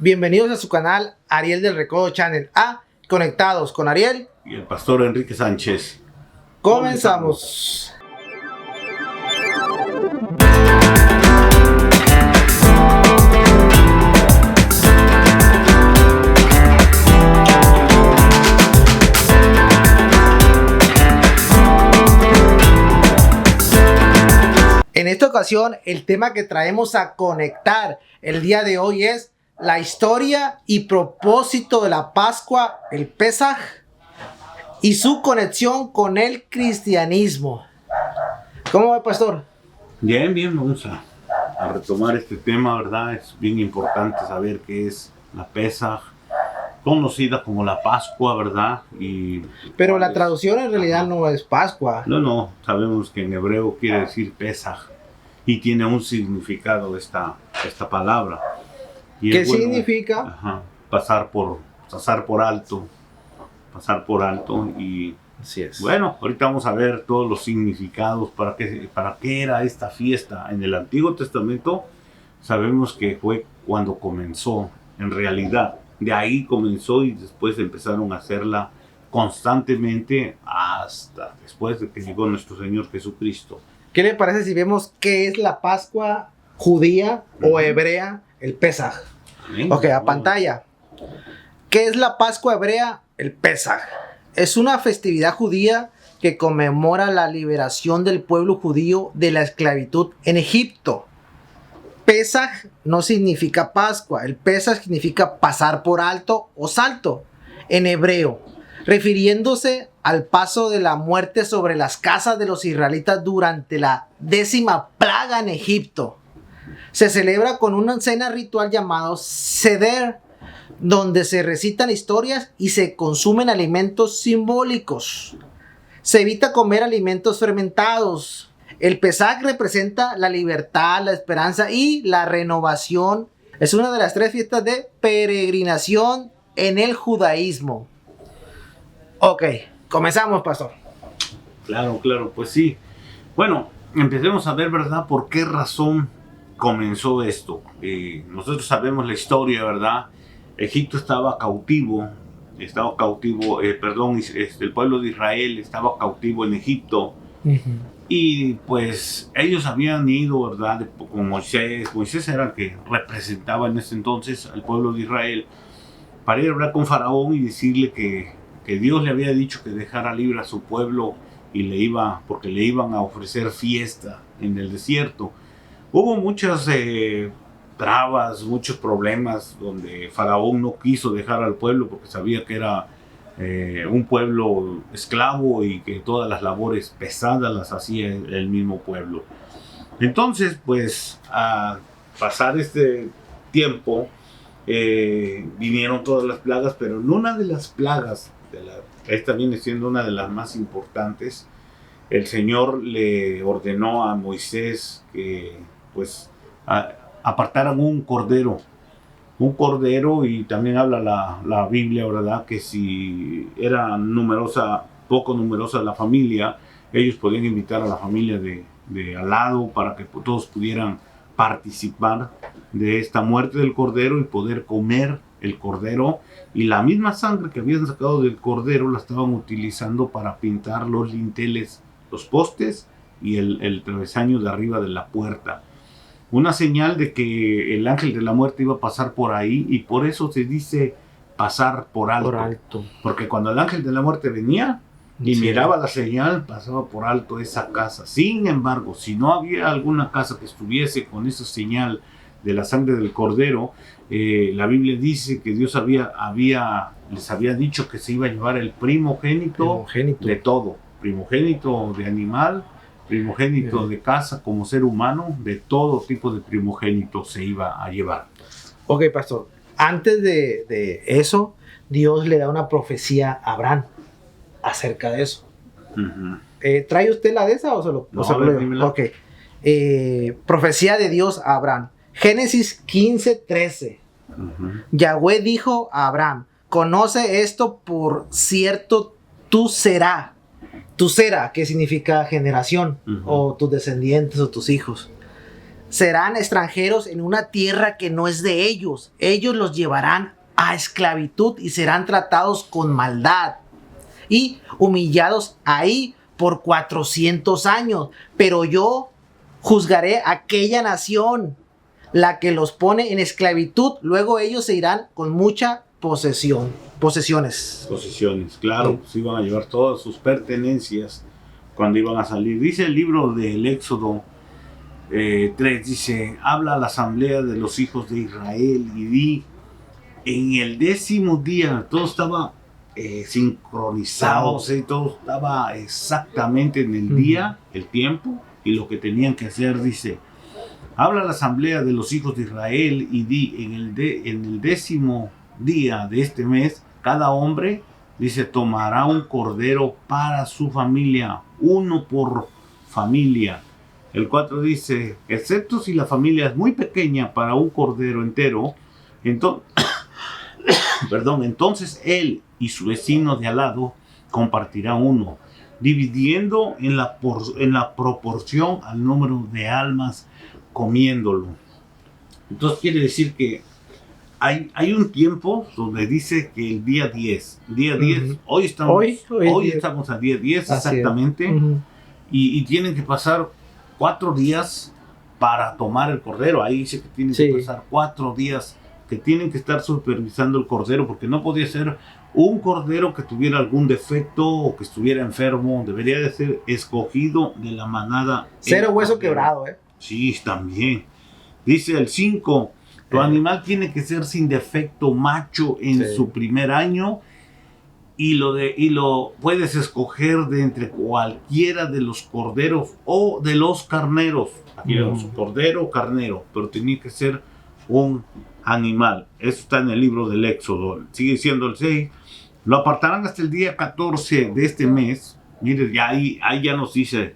Bienvenidos a su canal Ariel del Recodo Channel a Conectados con Ariel y el pastor Enrique Sánchez. Comenzamos. En esta ocasión, el tema que traemos a conectar el día de hoy es la historia y propósito de la Pascua, el Pesaj, y su conexión con el cristianismo. ¿Cómo va, pastor? Bien, vamos a retomar este tema, ¿verdad? Es bien importante saber qué es la Pesaj, conocida como la Pascua, ¿verdad? Pero la traducción en realidad no es Pascua. No, sabemos que en hebreo quiere decir Pesaj y tiene un significado esta palabra. Y ¿Qué significa? Pasar por alto y así es. Bueno, ahorita vamos a ver todos los significados para qué era esta fiesta. En el Antiguo Testamento sabemos que fue cuando comenzó, en realidad. De ahí comenzó y después empezaron a hacerla constantemente hasta después de que llegó nuestro Señor Jesucristo. ¿Qué le parece si vemos qué es la Pascua judía o hebrea, el Pesaj? Ok, a pantalla. ¿Qué es la Pascua hebrea? El Pesaj. Es una festividad judía que conmemora la liberación del pueblo judío de la esclavitud en Egipto. Pesaj no significa Pascua. El Pesaj significa pasar por alto o salto en hebreo, refiriéndose al paso de la muerte sobre las casas de los israelitas durante la 10ª plaga en Egipto. Se celebra con una cena ritual llamado Seder, donde se recitan historias y se consumen alimentos simbólicos. Se evita comer alimentos fermentados. El Pesaj representa la libertad, la esperanza y la renovación. Es una de las 3 fiestas de peregrinación en el judaísmo. Ok, comenzamos, pastor. Claro, pues sí. Bueno, empecemos a ver, ¿verdad? ¿Por qué razón comenzó esto? Nosotros sabemos la historia, ¿verdad? Egipto estaba cautivo, el pueblo de Israel estaba cautivo en Egipto. Y pues ellos habían ido, ¿verdad? Con Moisés. Moisés era el que representaba en ese entonces al pueblo de Israel para ir a hablar con Faraón y decirle que Dios le había dicho que dejara libre a su pueblo porque le iban a ofrecer fiesta en el desierto. Hubo muchas trabas, muchos problemas donde Faraón no quiso dejar al pueblo porque sabía que era un pueblo esclavo y que todas las labores pesadas las hacía el mismo pueblo. Entonces, pues, a pasar este tiempo, vinieron todas las plagas, pero en una de las plagas, esta viene siendo una de las más importantes, el Señor le ordenó a Moisés que, pues, apartaran un cordero, y también habla la Biblia, ¿verdad? Que si era poco numerosa la familia, ellos podían invitar a la familia de al lado para que todos pudieran participar de esta muerte del cordero y poder comer el cordero, y la misma sangre que habían sacado del cordero la estaban utilizando para pintar los linteles, los postes y el travesaño de arriba de la puerta. Una señal de que el ángel de la muerte iba a pasar por ahí, y por eso se dice pasar por alto. Porque cuando el ángel de la muerte venía y miraba la señal, pasaba por alto esa casa. Sin embargo, si no había alguna casa que estuviese con esa señal de la sangre del cordero, la Biblia dice que Dios les había dicho que se iba a llevar el primogénito de todo, primogénito de animal, primogénito de casa, como ser humano, de todo tipo de primogénito se iba a llevar. Ok, pastor, antes de eso, Dios le da una profecía a Abraham acerca de eso. ¿Trae usted la de esa o solo? No, Ok. Profecía de Dios a Abraham. Génesis 15:13. Yahweh dijo a Abraham: conoce esto, por cierto, tú serás, que significa generación, o tus descendientes o tus hijos. serán extranjeros en una tierra que no es de ellos. Ellos los llevarán a esclavitud y serán tratados con maldad y humillados ahí por 400 años. Pero yo juzgaré a aquella nación, la que los pone en esclavitud. Luego ellos se irán con mucha posesiones. Posesiones, claro, pues iban a llevar todas sus pertenencias cuando iban a salir. Dice el libro del Éxodo 3, dice, habla a la asamblea de los hijos de Israel y di, en el 10º día, todo estaba sincronizado, o sea, todo estaba exactamente en el día, el tiempo y lo que tenían que hacer. Dice, habla a la asamblea de los hijos de Israel y di, en el 10º día de este mes, cada hombre, dice, tomará un cordero para su familia, uno por familia. El 4 dice, excepto si la familia es muy pequeña para un cordero entero, entonces él y su vecino de al lado compartirán uno, dividiendo en la proporción al número de almas comiéndolo. Entonces quiere decir que hay un tiempo donde dice que el día 10, hoy estamos a día 10 exactamente, y tienen que pasar 4 días para tomar el cordero. Ahí dice que tienen que pasar 4 días, que tienen que estar supervisando el cordero, porque no podía ser un cordero que tuviera algún defecto o que estuviera enfermo. Debería de ser escogido de la manada. Cero hueso quebrado, Sí, también. Dice el 5, tu animal tiene que ser sin defecto, macho en su primer año, y lo puedes escoger de entre cualquiera de los corderos o de los carneros. Aquí vemos cordero o carnero, pero tiene que ser un animal. Eso está en el libro del Éxodo. Sigue diciendo el 6, lo apartarán hasta el día 14 de este mes. Mire, ahí ya nos dice,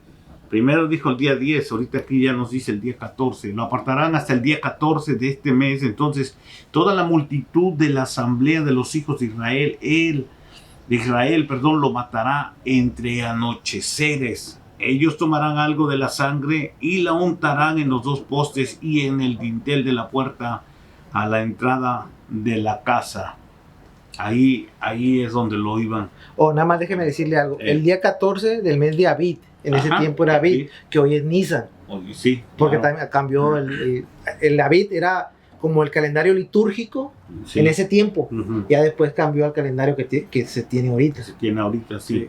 primero dijo el día 10, ahorita aquí ya nos dice el día 14. Lo apartarán hasta el día 14 de este mes. Entonces, toda la multitud de la asamblea de los hijos de Israel, lo matará entre anocheceres. Ellos tomarán algo de la sangre y la untarán en los 2 postes y en el dintel de la puerta a la entrada de la casa. Ahí es donde lo iban. Nada más déjeme decirle algo. El día 14 del mes de Abid, en ese tiempo era Abid, que hoy es Nisan. Sí, porque también cambió el Abid, era como el calendario litúrgico en ese tiempo. Ya después cambió al calendario que se tiene ahorita. Sí.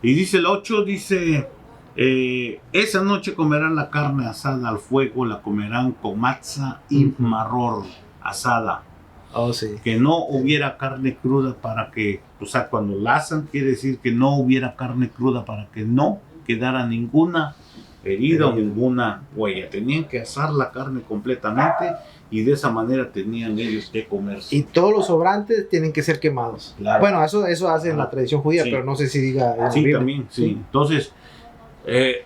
Y dice el 8, dice, esa noche comerán la carne asada al fuego, la comerán con matza y marror asada. Que no hubiera carne cruda para que, o sea, cuando la asan quiere decir que no hubiera carne cruda para que no quedara ninguna herida o ninguna huella. Tenían que asar la carne completamente y de esa manera tenían ellos que comerse. Y todos los sobrantes tienen que ser quemados. Claro. Bueno, eso hace en la tradición judía, pero no sé si diga en sí, también, sí. Entonces,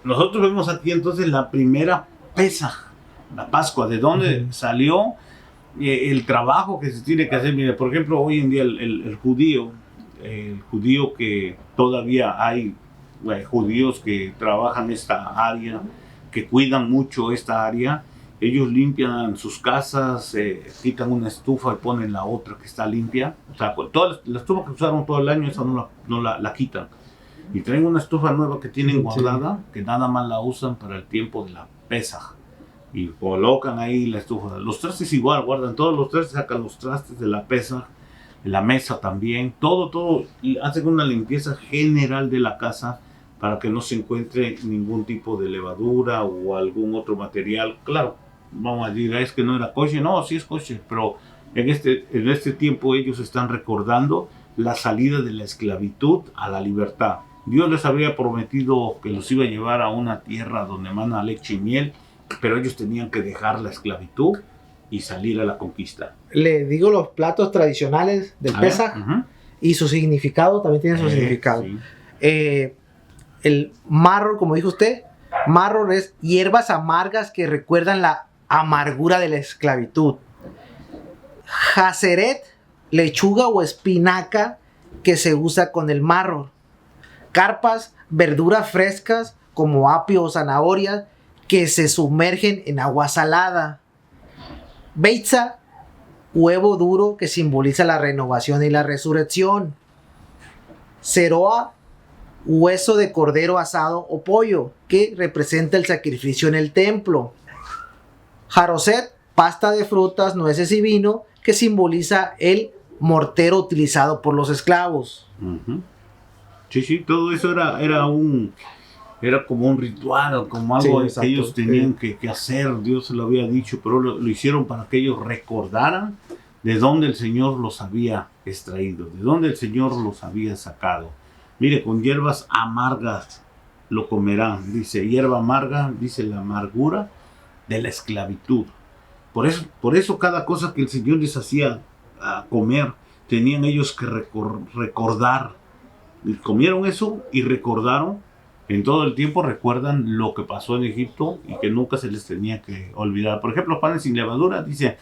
nosotros vemos aquí entonces la primera Pesaj, la Pascua, de dónde salió el trabajo que se tiene que hacer. Mire, por ejemplo, hoy en día el judío que todavía hay judíos que trabajan esta área, que cuidan mucho esta área. Ellos limpian sus casas, quitan una estufa y ponen la otra que está limpia. O sea, toda la estufa que usaron todo el año, esa no la quitan. Y traen una estufa nueva que tienen guardada, que nada más la usan para el tiempo de la Pesaj. Y colocan ahí la estufa. Los trastes igual, guardan todos los trastes, sacan los trastes de la Pesaj, la mesa también, todo. Y hacen una limpieza general de la casa para que no se encuentre ningún tipo de levadura o algún otro material. Claro, vamos a decir, es que no era kosher. No, sí es kosher, pero en este tiempo ellos están recordando la salida de la esclavitud a la libertad. Dios les había prometido que los iba a llevar a una tierra donde emana leche y miel, pero ellos tenían que dejar la esclavitud y salir a la conquista. Le digo los platos tradicionales del Pesaj y su significado, también tiene su significado. Sí. El marror, como dijo usted, marror es hierbas amargas que recuerdan la amargura de la esclavitud. Jaceret, lechuga o espinaca que se usa con el marror. Carpas, verduras frescas como apio o zanahorias que se sumergen en agua salada. Beitza, huevo duro que simboliza la renovación y la resurrección. Seroa, hueso de cordero asado o pollo, que representa el sacrificio en el templo. Jaroset, pasta de frutas, nueces y vino, que simboliza el mortero utilizado por los esclavos. Uh-huh. Sí, todo eso era como un ritual, como algo que ellos tenían que hacer. Dios se lo había dicho, pero lo hicieron para que ellos recordaran de dónde el Señor los había extraído, de dónde el Señor los había sacado. Mire, con hierbas amargas lo comerán, dice, hierba amarga, dice la amargura de la esclavitud. Por eso cada cosa que el Señor les hacía comer, tenían ellos que recordar. Y comieron eso y recordaron, en todo el tiempo recuerdan lo que pasó en Egipto y que nunca se les tenía que olvidar. Por ejemplo, panes sin levadura, dice,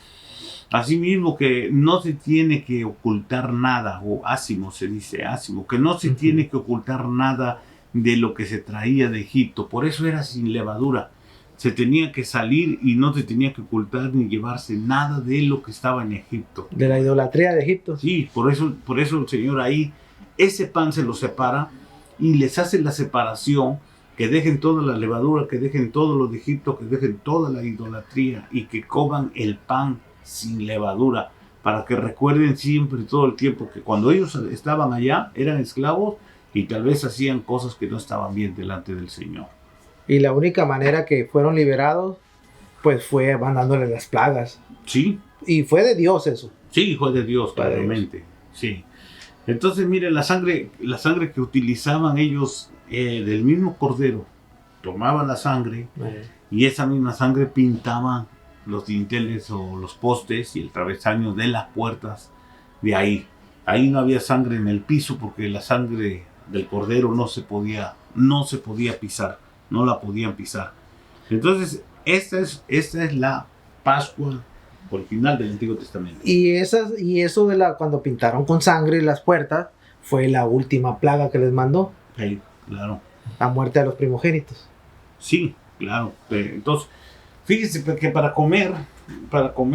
asimismo que no se tiene que ocultar nada, o ácimo se dice, ácimo, que no se tiene que ocultar nada de lo que se traía de Egipto. Por eso era sin levadura. Se tenía que salir y no se tenía que ocultar ni llevarse nada de lo que estaba en Egipto. De la idolatría de Egipto. Sí, por eso el Señor ahí, ese pan se lo separa y les hace la separación, que dejen toda la levadura, que dejen todo lo de Egipto, que dejen toda la idolatría y que coman el pan sin levadura, para que recuerden siempre todo el tiempo que cuando ellos estaban allá eran esclavos y tal vez hacían cosas que no estaban bien delante del Señor. Y la única manera que fueron liberados, pues fue mandándole las plagas. Sí. Y fue de Dios eso. Sí, fue de Dios, claramente. Sí. Entonces, mire, la sangre que utilizaban ellos del mismo cordero, tomaban la sangre y esa misma sangre pintaban los dinteles o los postes y el travesaño de las puertas de ahí. Ahí no había sangre en el piso porque la sangre del cordero no se podía pisar. No la podían pisar. Entonces, esta es la Pascua original del Antiguo Testamento. Y eso de cuando pintaron con sangre las puertas fue la última plaga que les mandó. Sí, claro. La muerte de los primogénitos. Sí, claro. Entonces, fíjese que para comer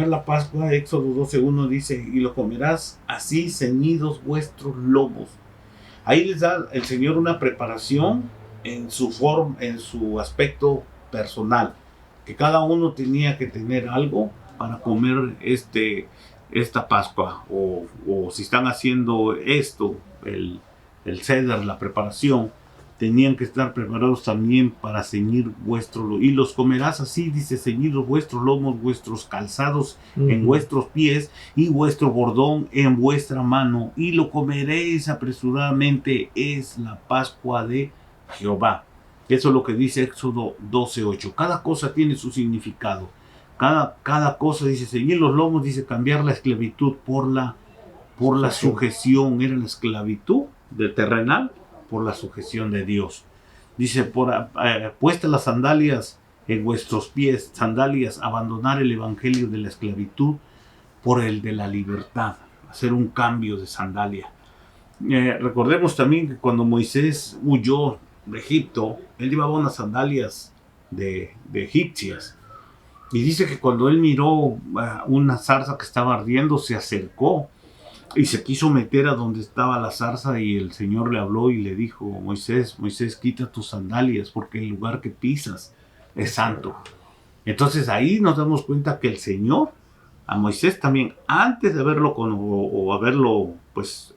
la Pascua, Éxodo 12:1 dice, y lo comerás así ceñidos vuestros lomos. Ahí les da el Señor una preparación en su forma, en su aspecto personal, que cada uno tenía que tener algo para comer esta Pascua, o si están haciendo esto, el ceder, la preparación, tenían que estar preparados también para ceñir vuestro lomo, y los comerás así, dice, ceñidos vuestros lomos, vuestros calzados en vuestros pies, y vuestro bordón en vuestra mano, y lo comeréis apresuradamente, es la Pascua de Jehová. Eso es lo que dice Éxodo 12:8. Cada cosa tiene su significado. Cada cosa dice, ceñir los lomos, dice cambiar la esclavitud por la sujeción. Era la esclavitud de terrenal por la sujeción de Dios. Dice, puestas las sandalias en vuestros pies, sandalias, abandonar el evangelio de la esclavitud por el de la libertad. Hacer un cambio de sandalia. Recordemos también que cuando Moisés huyó de Egipto, él llevaba unas sandalias de egipcias, y dice que cuando él miró una zarza que estaba ardiendo, se acercó y se quiso meter a donde estaba la zarza, y el Señor le habló y le dijo, Moisés, quita tus sandalias porque el lugar que pisas es santo. Entonces ahí nos damos cuenta que el Señor a Moisés también, antes de haberlo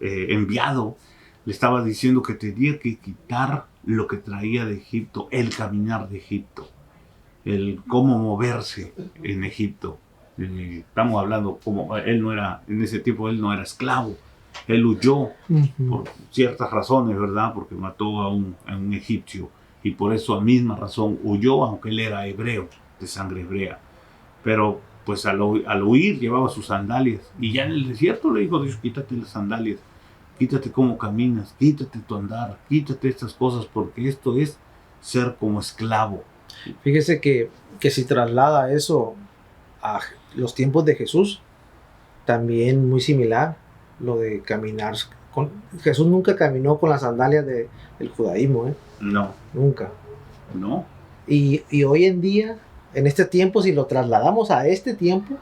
enviado, le estaba diciendo que tenía que quitar lo que traía de Egipto, el caminar de Egipto, el cómo moverse en Egipto. Estamos hablando como en ese tiempo él no era esclavo, él huyó por ciertas razones, ¿verdad? Porque mató a un egipcio, y por eso a misma razón huyó, aunque él era hebreo, de sangre hebrea. Pero pues al huir llevaba sus sandalias, y ya en el desierto le dijo Dios, quítate las sandalias, quítate cómo caminas, quítate tu andar, quítate estas cosas, porque esto es ser como esclavo. Fíjese que si traslada eso a los tiempos de Jesús, también muy similar, lo de caminar. Jesús nunca caminó con las sandalias del judaísmo, ¿eh? No. Nunca. No. Y hoy en día, en este tiempo, si lo trasladamos a este tiempo,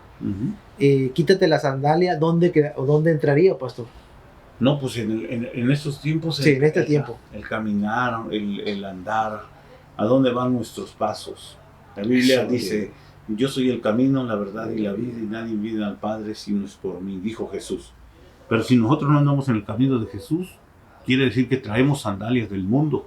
quítate la sandalia, ¿dónde entraría, pastor? No, pues en estos tiempos, sí, en este tiempo, el caminar, el andar, ¿a dónde van nuestros pasos? La Biblia dice, yo soy el camino, la verdad y la vida, y nadie viene al Padre si no es por mí, dijo Jesús. Pero si nosotros no andamos en el camino de Jesús, quiere decir que traemos sandalias del mundo.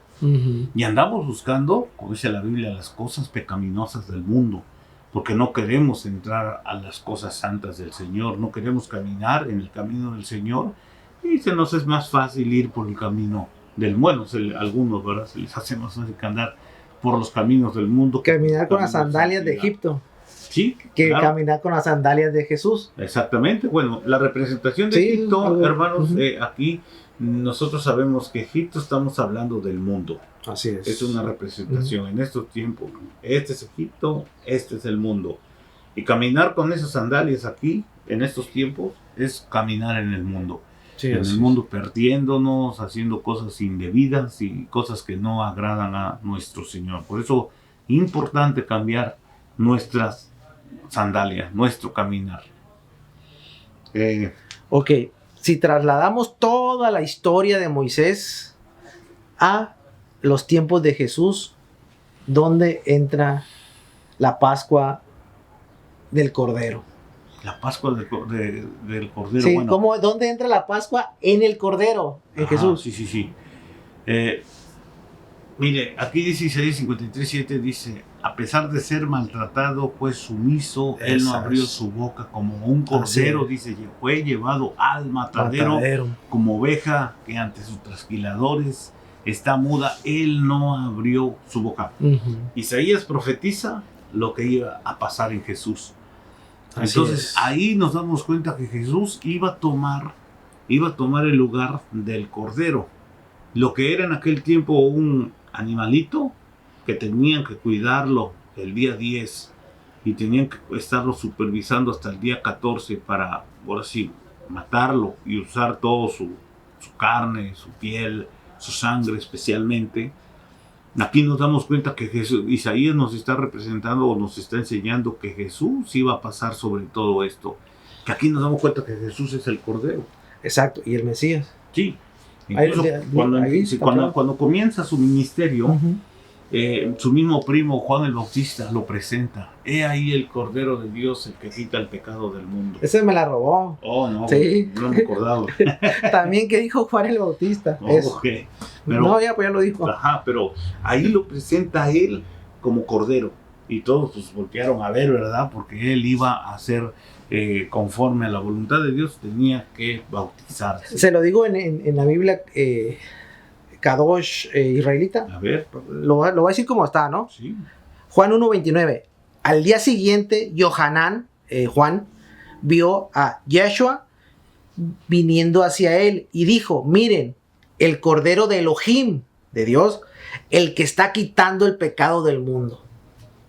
Y andamos buscando, como dice la Biblia, las cosas pecaminosas del mundo, porque no queremos entrar a las cosas santas del Señor, no queremos caminar en el camino del Señor, y se nos es más fácil ir por el camino del bueno. Algunos, ¿verdad? Se les hace más fácil andar por los caminos del mundo. Caminar con las sandalias de Egipto. Sí, que claro. Caminar con las sandalias de Jesús. Exactamente. Bueno, la representación de Egipto, hermanos, aquí nosotros sabemos que Egipto, estamos hablando del mundo. Así es. Es una representación en estos tiempos. Este es Egipto, este es el mundo. Y caminar con esas sandalias aquí, en estos tiempos, es caminar en el mundo. Sí, en el mundo perdiéndonos, haciendo cosas indebidas y cosas que no agradan a nuestro Señor. Por eso, importante cambiar nuestras sandalias, nuestro caminar. Ok, si trasladamos toda la historia de Moisés a los tiempos de Jesús, ¿dónde entra la Pascua del Cordero? La Pascua del Cordero. Sí, bueno. ¿Dónde entra la Pascua? En el Cordero, en Jesús. Sí. Mire, aquí dice Isaías 53:7, dice, a pesar de ser maltratado, fue sumiso, él no abrió su boca como un cordero, dice, fue llevado al matadero, como oveja que ante sus trasquiladores está muda, él no abrió su boca. Isaías profetiza lo que iba a pasar en Jesús. Entonces ahí nos damos cuenta que Jesús iba a tomar el lugar del cordero. Lo que era en aquel tiempo un animalito que tenían que cuidarlo el día 10 y tenían que estarlo supervisando hasta el día 14 para, ahora sí, matarlo y usar todo su carne, su piel, su sangre especialmente. Aquí nos damos cuenta que Isaías nos está representando o nos está enseñando que Jesús iba a pasar sobre todo esto. Que aquí nos damos cuenta que Jesús es el Cordero. Exacto, y el Mesías. Sí. Incluso cuando comienza su ministerio, su mismo primo Juan el Bautista lo presenta. He ahí el Cordero de Dios, el que quita el pecado del mundo. Ese me la robó. Oh, no, sí. No me acordaba. También que dijo Juan el Bautista. Okay. Pero, no, ya lo dijo. Pero ahí lo presenta él como Cordero. Y todos pues voltearon a ver, ¿verdad? Porque él iba a ser conforme a la voluntad de Dios, tenía que bautizarse. Se lo digo en la Biblia Kadosh israelita. A ver. Lo voy a decir como está, ¿no? Sí. Juan 1:29. Al día siguiente, Yohanan, Juan, vio a Yeshua viniendo hacia él y dijo, miren, el Cordero de Elohim, de Dios, el que está quitando el pecado del mundo.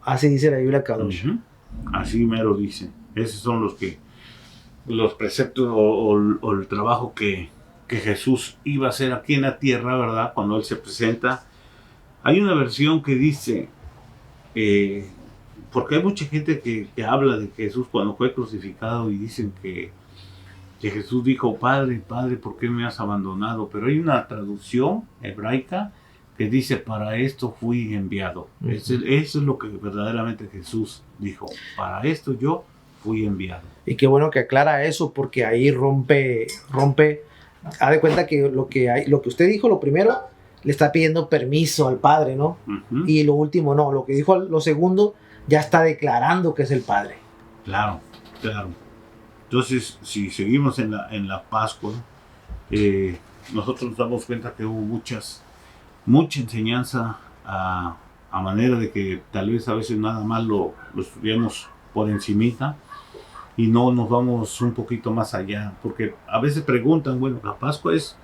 Así dice la Biblia Kadosh. Así mero dice. Esos son los preceptos o el trabajo que Jesús iba a hacer aquí en la tierra, ¿verdad? Cuando Él se presenta. Hay una versión que dice, porque hay mucha gente que habla de Jesús cuando fue crucificado y dicen que Jesús dijo, Padre, Padre, ¿por qué me has abandonado? Pero hay una traducción hebraica que dice, para esto fui enviado. Eso es lo que verdaderamente Jesús dijo, para esto yo fui enviado. Y qué bueno que aclara eso, porque ahí rompe, haz de cuenta que lo que usted dijo, lo primero, le está pidiendo permiso al Padre, ¿no? Y lo último no, lo que dijo lo segundo, ya está declarando que es el Padre. Claro. Entonces, si seguimos en la Pascua, nosotros nos damos cuenta que hubo mucha enseñanza a manera de que tal vez a veces nada más lo estudiamos por encimita y no nos vamos un poquito más allá, porque a veces preguntan, bueno, la Pascua es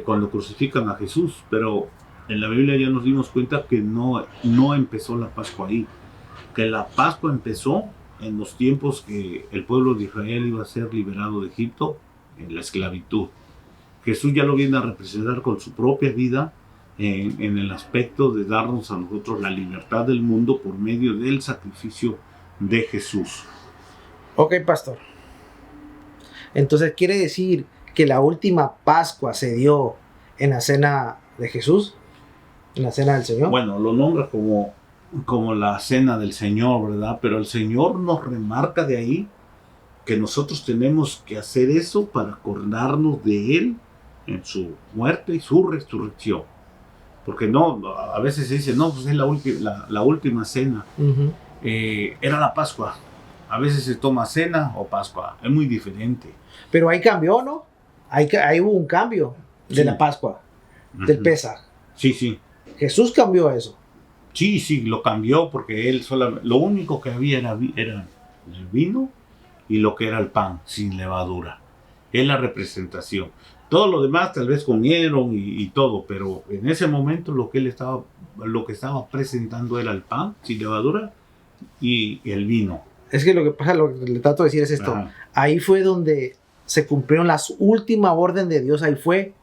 cuando crucifican a Jesús, pero en la Biblia ya nos dimos cuenta que no empezó la Pascua ahí, que la Pascua empezó en los tiempos que el pueblo de Israel iba a ser liberado de Egipto en la esclavitud. Jesús ya lo viene a representar con su propia vida en el aspecto de darnos a nosotros la libertad del mundo por medio del sacrificio de Jesús. Ok, pastor. Entonces quiere decir que la última Pascua se dio en la cena de Jesús, en la cena del Señor. Bueno, lo nombra como la cena del Señor, ¿verdad? Pero el Señor nos remarca de ahí que nosotros tenemos que hacer eso para acordarnos de Él en su muerte y su resurrección. Porque no, a veces se dice, no, pues es la última cena. Era la Pascua. A veces se toma cena o Pascua. Es muy diferente. Pero ahí cambió, ¿no? Ahí hubo un cambio de la Pascua, del Pesaj. Sí. Jesús cambió eso. Sí, lo cambió porque Él solamente, lo único que había era el vino y lo que era el pan sin levadura. Es la representación. Todo lo demás tal vez comieron y todo, pero en ese momento lo que estaba presentando era el pan sin levadura y el vino. Es que lo que pasa, lo que le trato de decir es esto. Ajá. Ahí fue donde se cumplieron las últimas orden de Dios, ahí fue.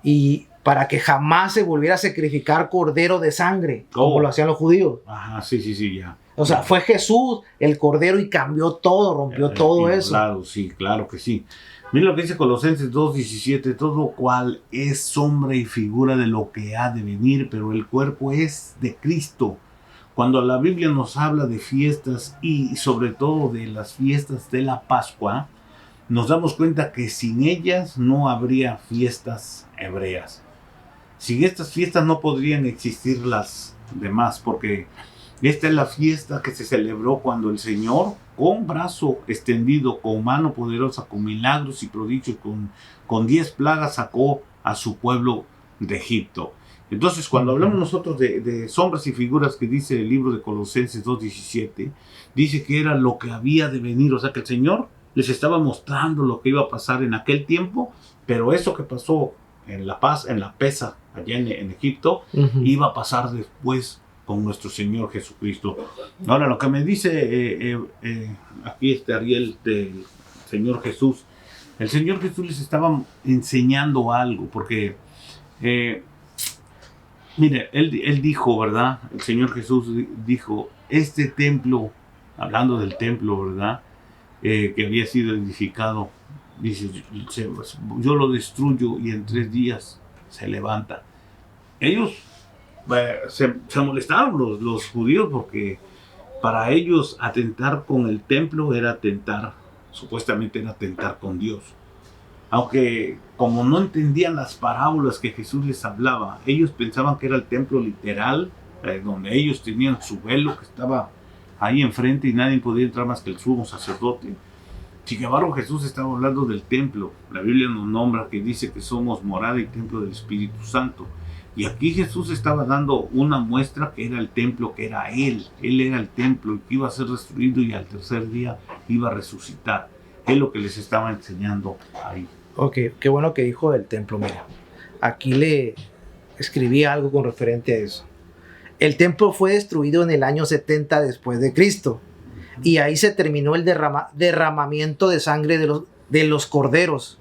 Y para que jamás se volviera a sacrificar cordero de sangre, como lo hacían los judíos. Ajá, sí, ya. O sea, fue Jesús el cordero y cambió todo, rompió todo eso. Claro, sí, claro que sí. Mira lo que dice Colosenses 2:17, todo lo cual es sombra y figura de lo que ha de venir, pero el cuerpo es de Cristo. Cuando la Biblia nos habla de fiestas y sobre todo de las fiestas de la Pascua, nos damos cuenta que sin ellas no habría fiestas hebreas. Sin estas fiestas no podrían existir las demás, porque esta es la fiesta que se celebró cuando el Señor, con brazo extendido, con mano poderosa, con milagros y prodigios, con 10 plagas, sacó a su pueblo de Egipto. Entonces, cuando hablamos nosotros de sombras y figuras que dice el libro de Colosenses 2:17, dice que era lo que había de venir, o sea que el Señor les estaba mostrando lo que iba a pasar en aquel tiempo, pero eso que pasó en la Pesaj, allá en Egipto, iba a pasar después con nuestro Señor Jesucristo. Ahora, lo que me dice aquí Ariel del Señor Jesús, el Señor Jesús les estaba enseñando algo, porque mire, él dijo, ¿verdad? El Señor Jesús dijo, este templo, hablando del templo, ¿verdad? Que había sido edificado, dice, yo lo destruyo y en 3 días se levanta. Ellos se molestaron los judíos porque para ellos atentar con el templo era atentar, supuestamente era atentar con Dios. Aunque como no entendían las parábolas que Jesús les hablaba, ellos pensaban que era el templo literal, donde ellos tenían su velo que estaba ahí enfrente y nadie podía entrar más que el sumo sacerdote. Sin embargo, Jesús estaba hablando del templo. La Biblia nos nombra que dice que somos morada y templo del Espíritu Santo. Y aquí Jesús estaba dando una muestra que era el templo, que era Él. Él era el templo y que iba a ser destruido y al tercer día iba a resucitar. Es lo que les estaba enseñando ahí. Ok, qué bueno que dijo del templo. Mira, aquí le escribí algo con referente a eso. El templo fue destruido en el año 70 después de Cristo. Y ahí se terminó el derramamiento de sangre de los corderos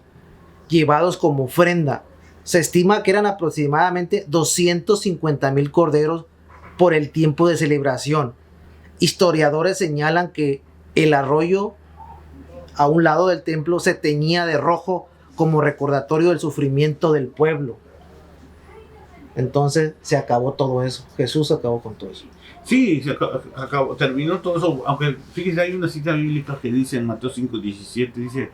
llevados como ofrenda. Se estima que eran aproximadamente 250,000 corderos por el tiempo de celebración. Historiadores señalan que el arroyo a un lado del templo se teñía de rojo como recordatorio del sufrimiento del pueblo. Entonces se acabó todo eso. Jesús acabó con todo eso. Sí, terminó todo eso, aunque fíjese, hay una cita bíblica que dice en Mateo 5:17, dice,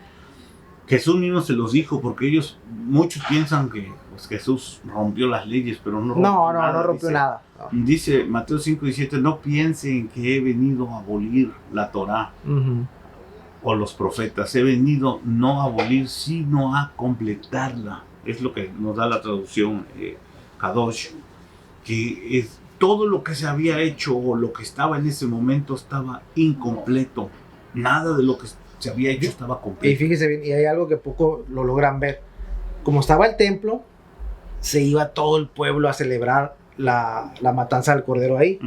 Jesús mismo se los dijo, porque muchos piensan que pues, Jesús rompió las leyes, pero no rompió nada. No. Dice Mateo 5:17, no piensen que he venido a abolir la Torá o los profetas, he venido no a abolir, sino a completarla. Es lo que nos da la traducción Kadosh, que es todo lo que se había hecho o lo que estaba en ese momento estaba incompleto. Nada de lo que se había hecho estaba completo. Y fíjese bien, y hay algo que poco lo logran ver. Como estaba el templo, se iba todo el pueblo a celebrar la matanza del cordero ahí.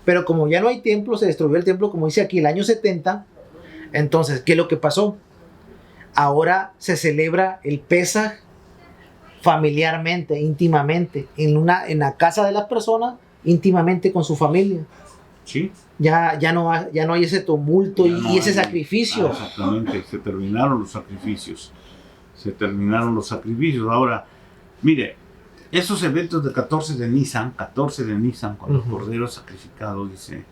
Pero como ya no hay templo, se destruyó el templo, como dice aquí, el año 70. Entonces, ¿qué es lo que pasó? Ahora se celebra el Pesaj familiarmente, íntimamente, en la casa de las personas, íntimamente con su familia. Sí. Ya no hay ese tumulto y ese sacrificio. Exactamente, se terminaron los sacrificios. Ahora, mire, esos eventos del 14 de Nisan, cuando el Cordero es sacrificado, dice,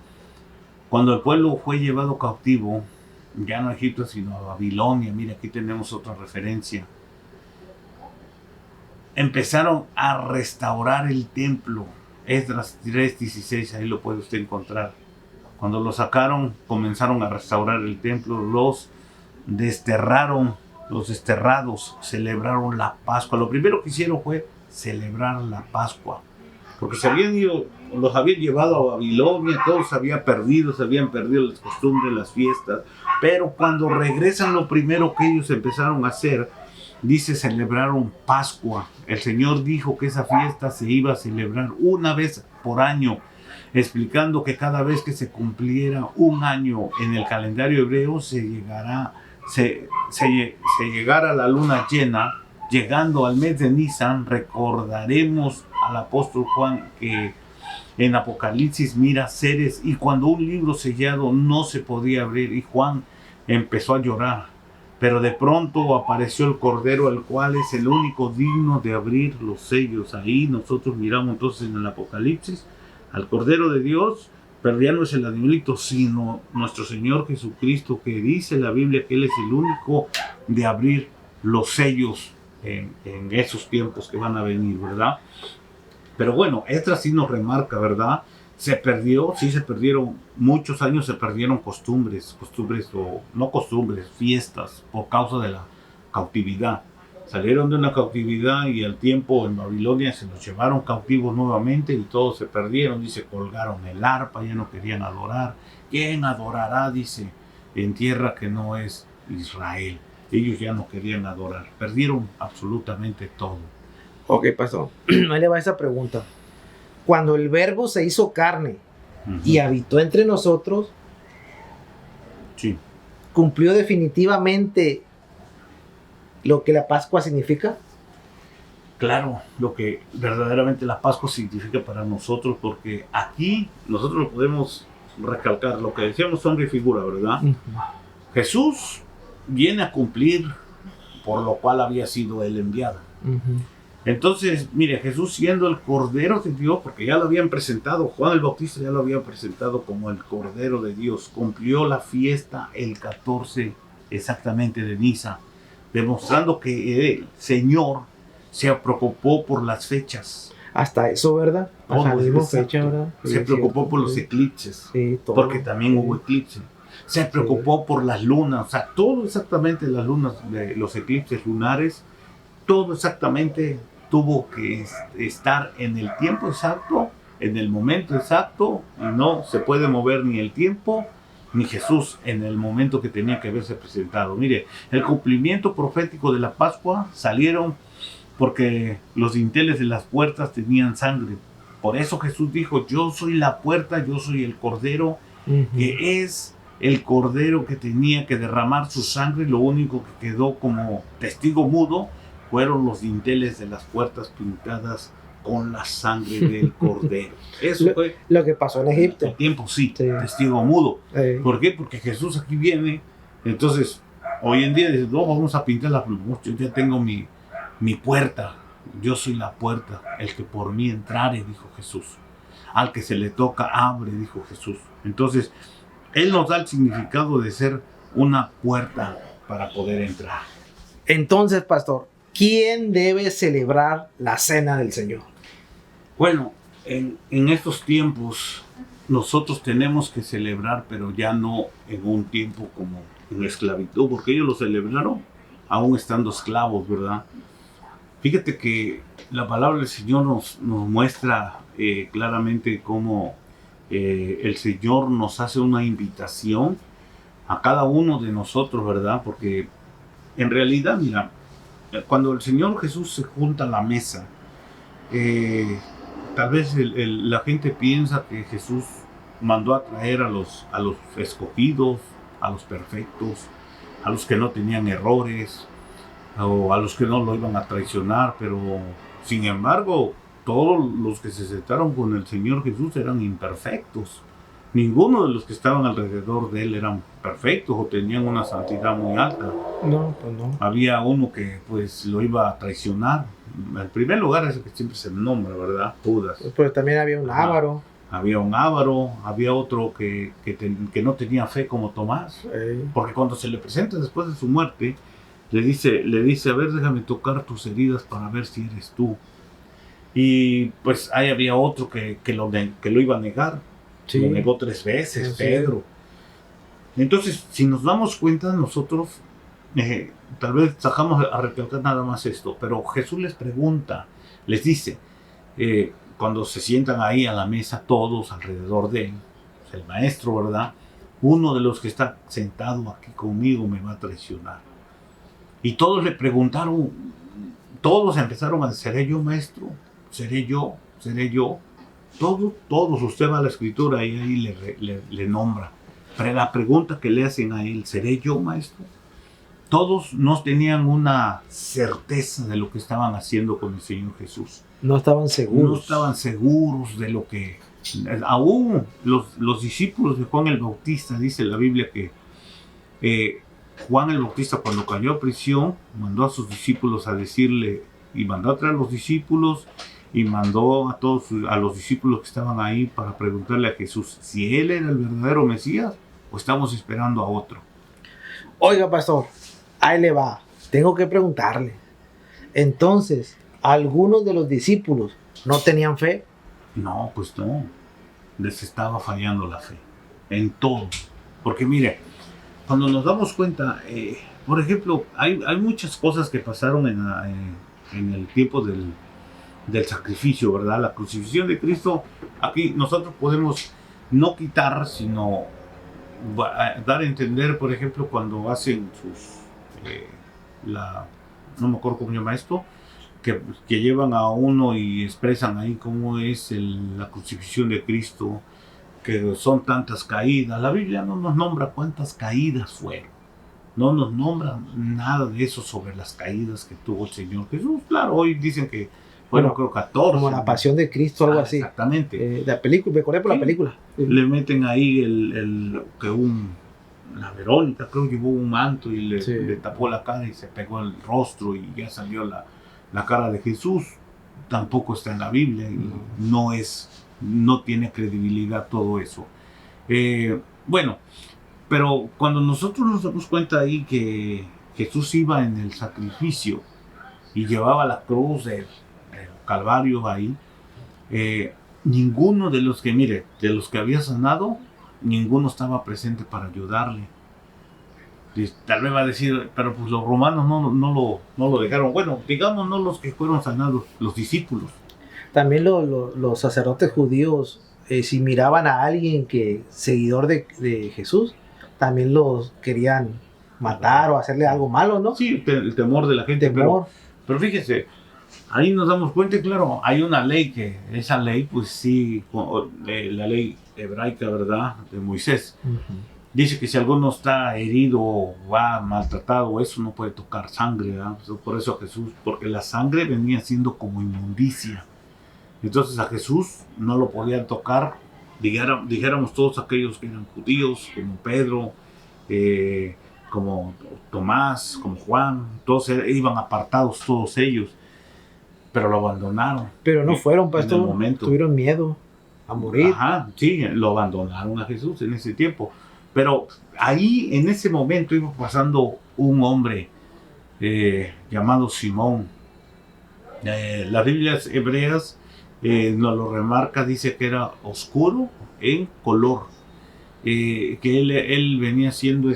cuando el pueblo fue llevado cautivo, ya no a Egipto, sino a Babilonia, mire, aquí tenemos otra referencia, empezaron a restaurar el templo. Esdras 3:16, ahí lo puede usted encontrar. Cuando lo sacaron, comenzaron a restaurar el templo, los desterraron, los desterrados celebraron la Pascua. Lo primero que hicieron fue celebrar la Pascua, porque se habían ido, los habían llevado a Babilonia, todos se habían perdido las costumbres, las fiestas, pero cuando regresan, lo primero que ellos empezaron a hacer, dice, celebraron Pascua. El Señor dijo que esa fiesta se iba a celebrar una vez por año, explicando que cada vez que se cumpliera un año en el calendario hebreo, se llegara la luna llena. Llegando al mes de Nisan, recordaremos al apóstol Juan que en Apocalipsis mira seres, y cuando un libro sellado no se podía abrir, y Juan empezó a llorar. Pero de pronto apareció el Cordero, el cual es el único digno de abrir los sellos. Ahí nosotros miramos entonces en el Apocalipsis al Cordero de Dios, pero ya no es el animalito, sino nuestro Señor Jesucristo, que dice la Biblia que Él es el único de abrir los sellos en esos tiempos que van a venir, ¿verdad? Pero bueno, esta sí nos remarca, ¿verdad? Se perdieron muchos años, se perdieron costumbres o no costumbres, fiestas, por causa de la cautividad. Salieron de una cautividad y al tiempo en Babilonia se los llevaron cautivos nuevamente y todos se perdieron. Dice, colgaron el arpa, ya no querían adorar. ¿Quién adorará? Dice, en tierra que no es Israel. Ellos ya no querían adorar, perdieron absolutamente todo. Ok, pastor, ahí le va esa pregunta. Cuando el Verbo se hizo carne y habitó entre nosotros, sí, ¿cumplió definitivamente lo que la Pascua significa? Claro, lo que verdaderamente la Pascua significa para nosotros, porque aquí nosotros lo podemos recalcar, lo que decíamos sombra y figura, ¿verdad? Jesús viene a cumplir por lo cual había sido él enviado. Entonces, mire, Jesús siendo el Cordero de Dios, porque ya lo habían presentado, Juan el Bautista ya lo había presentado como el Cordero de Dios, cumplió la fiesta el 14 exactamente de Nisan, demostrando que el Señor se preocupó por las fechas. Hasta eso, ¿verdad? Hasta la fecha, ¿verdad? Se preocupó por los eclipses, porque también hubo eclipse. Se preocupó por las lunas, o sea, todo exactamente, las lunas, los eclipses lunares, todo exactamente tuvo que estar en el tiempo exacto, en el momento exacto, y no se puede mover ni el tiempo ni Jesús en el momento que tenía que haberse presentado. Mire, el cumplimiento profético de la Pascua salieron porque los dinteles de las puertas tenían sangre. Por eso Jesús dijo, yo soy la puerta, yo soy el Cordero, que es el Cordero que tenía que derramar su sangre. Lo único que quedó como testigo mudo fueron los dinteles de las puertas pintadas con la sangre del Cordero. Eso fue lo que pasó en Egipto. El tiempo, sí, testigo mudo. ¿Por qué? Porque Jesús aquí viene. Entonces, hoy en día dice, no, vamos a pintar la pluma. Yo ya tengo mi puerta. Yo soy la puerta. El que por mí entrare, dijo Jesús. Al que se le toca, abre, dijo Jesús. Entonces, Él nos da el significado de ser una puerta para poder entrar. Entonces, pastor, ¿quién debe celebrar la cena del Señor? Bueno, en estos tiempos nosotros tenemos que celebrar, pero ya no en un tiempo como en esclavitud, porque ellos lo celebraron aún estando esclavos, ¿verdad? Fíjate que la palabra del Señor nos muestra claramente cómo el Señor nos hace una invitación a cada uno de nosotros, ¿verdad? Porque en realidad, mira, cuando el Señor Jesús se junta a la mesa, tal vez la gente piensa que Jesús mandó a traer a los escogidos, a los perfectos, a los que no tenían errores. o a los que no lo iban a traicionar, pero sin embargo, todos los que se sentaron con el Señor Jesús eran imperfectos. Ninguno de los que estaban alrededor de él eran perfectos o tenían una santidad muy alta. No, pues no. Había uno que pues lo iba a traicionar. En primer lugar es el que siempre se nombra, ¿verdad? Judas. Pero también había un avaro. Había un avaro, había otro que no tenía fe como Tomás. Porque cuando se le presenta después de su muerte, le dice, a ver, déjame tocar tus heridas para ver si eres tú. Y pues ahí había otro que lo iba a negar. Sí. Lo negó 3 veces, sí, Pedro. Entonces, si nos damos cuenta, nosotros tal vez sacamos a recalcar nada más esto, pero Jesús les pregunta, les dice, cuando se sientan ahí a la mesa todos alrededor de él, el maestro, ¿verdad? Uno de los que está sentado aquí conmigo me va a traicionar. Y todos le preguntaron, todos empezaron a decir, ¿seré yo, maestro? ¿Seré yo? ¿Seré yo? Todos, usted va a la escritura y ahí le nombra. Pero la pregunta que le hacen a él, ¿seré yo, maestro? Todos no tenían una certeza de lo que estaban haciendo con el Señor Jesús. No estaban seguros. No estaban seguros de lo que... Aún los discípulos de Juan el Bautista, dice la Biblia que Juan el Bautista, cuando cayó a prisión, mandó a sus discípulos a decirle, y mandó a traer a los discípulos, y mandó a los discípulos que estaban ahí para preguntarle a Jesús si él era el verdadero Mesías o estamos esperando a otro. Oiga, pastor, ahí le va. Tengo que preguntarle. Entonces, ¿algunos de los discípulos no tenían fe? No, pues no. Les estaba fallando la fe. En todo. Porque mire, cuando nos damos cuenta, por ejemplo, hay muchas cosas que pasaron en el tiempo del sacrificio, ¿verdad? La crucifixión de Cristo, aquí nosotros podemos no quitar, sino dar a entender, por ejemplo, cuando hacen sus, no me acuerdo cómo se llama esto, que llevan a uno y expresan ahí cómo es la crucifixión de Cristo, que son tantas caídas. La Biblia no nos nombra cuántas caídas fueron. No nos nombra nada de eso sobre las caídas que tuvo el Señor Jesús. Claro, hoy dicen que bueno, creo 14. Como la pasión de Cristo, algo así. Exactamente. La película, me acordé por la película. Sí. Le meten ahí la Verónica, creo que llevó un manto y le tapó la cara y se pegó el rostro y ya salió la cara de Jesús. Tampoco está en la Biblia y no tiene credibilidad todo eso. Bueno, pero cuando nosotros nos damos cuenta ahí que Jesús iba en el sacrificio y llevaba la cruz del Calvario ahí, ninguno de los que había sanado, ninguno estaba presente para ayudarle. Y tal vez va a decir, pero pues los romanos no lo dejaron. Bueno, digamos no los que fueron sanados, los discípulos. También los sacerdotes judíos, si miraban a alguien seguidor de Jesús, también los querían matar o hacerle algo malo, ¿no? Sí, el temor de la gente. Pero fíjese, ahí nos damos cuenta, claro, hay una ley esa ley, pues sí, la ley hebraica, ¿verdad?, de Moisés. Uh-huh. Dice que si alguno está herido o va maltratado, eso no puede tocar sangre, ¿verdad? Por eso a Jesús, porque la sangre venía siendo como inmundicia. Entonces a Jesús no lo podían tocar, dijéramos todos aquellos que eran judíos, como Pedro, como Tomás, como Juan, todos iban apartados todos ellos. Pero lo abandonaron. Pero no fueron, pastor, tuvieron miedo a morir. Ajá, sí, lo abandonaron a Jesús en ese tiempo. Pero ahí, en ese momento, iba pasando un hombre llamado Simón. Las Biblias hebreas nos lo remarca, dice que era oscuro en color. Que él venía siendo